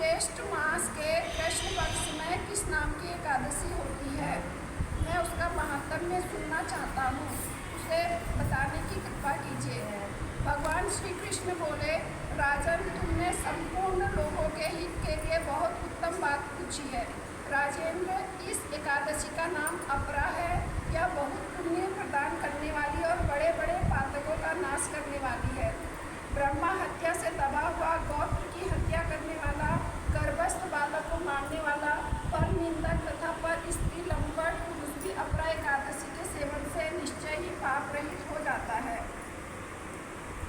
ज्येष्ठ मास के कृष्ण पक्ष में किस नाम की एकादशी होती है? मैं उसका महात्म्य सुनना चाहता हूँ, उसे बताने की कृपा कीजिए। भगवान श्री कृष्ण बोले, राजन, तुमने संपूर्ण लोगों के हित के लिए बहुत उत्तम बात पूछी है। राजेंद्र, इस एकादशी का नाम अपरा है। यह बहुत पुण्य प्रदान करने वाली और बड़े बड़े पातकों का नाश करने वाली है। ब्रह्मा हत्या से दबा हुआ, गौत्र की हत्या करने वाला, गर्भस्थ बालक को मारने वाला, पर निंदक तथा पर स्त्री लंपट पुरुष भी अपरा एकादशी के सेवन से निश्चय ही पाप रहित हो जाता है।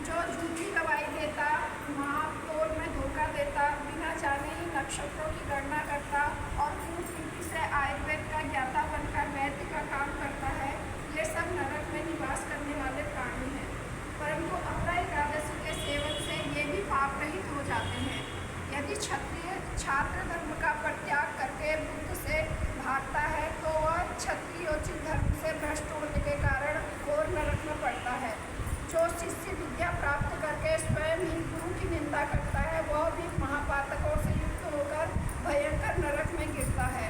जो झूठी दवाई देता, महातोल में धोखा देता, बिना जाने ही नक्षत्रों की गणना करता और पूर्व से आयुर्वेद का ज्ञाता बनकर वैद्य का काम करता है, ये सब नरक में निवास करने वाले प्राणी हैं। परंतु अपरा एकादशी के सेवन से ये भी पाप रहित हो जाते हैं। यदि क्षत्रिय छात्र धर्म का परित्याग करके बुद्ध से भागता है तो वह क्षत्रियोचित धर्म से भ्रष्ट होने के कारण घोर नरक में पड़ता है। जो शिष्य विद्या प्राप्त करके स्वयं ही गुरु की निंदा करता है, वह भी महापातकों से युक्त होकर भयंकर नरक में गिरता है।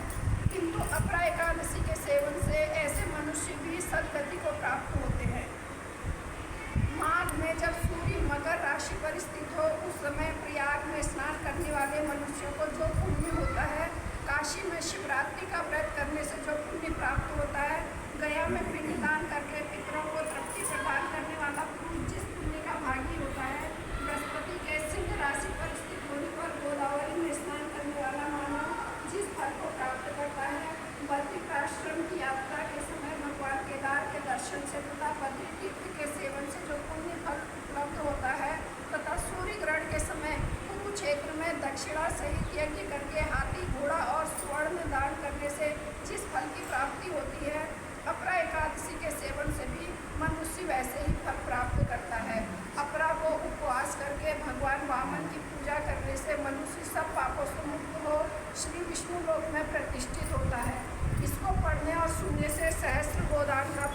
किंतु अपरा एकादशी के सेवन से ऐसे मनुष्य भी सद्गति को प्राप्त होते हैं। माघ में जब सूर्य मकर राशि पर स्थित हो, उस समय प्रयाग में स्नान करने वाले मनुष्यों को जो पुण्य होता है, काशी में शिवरात्रि का व्रत करने से जो पुण्य प्राप्त होता है, गया में पिंडदान करके पितरों को तृप्ति प्रदान करने वाला पुरुष जिस पुण्य का भागी होता है, बृहस्पति के सिंह राशि पर स्थित होने पर गोदावरी में स्नान करने वाला मानव जिस फल को प्राप्त करता है, बद्रिकाश्रम की यात्रा के समय भगवान केदार के दर्शन से तथा बद्री तीर्थ के सेवन से जो पुण्य फल उपलब्ध होता है, तथा सूर्य ग्रहण के समय कुरुक्षेत्र में दक्षिणा सहित यज्ञ करके हाथी, घोड़ा और स्वर्ण दान करने से जिस फल की प्राप्ति होती है, अपरा एकादशी के सेवन से भी मनुष्य वैसे ही फल प्राप्त करता है। अपरा को उपवास करके भगवान वामन की पूजा करने से मनुष्य सब पापों से मुक्त हो श्री विष्णु लोक में प्रतिष्ठित होता है। इसको पढ़ने और सुनने से सहस्त्र गोदान का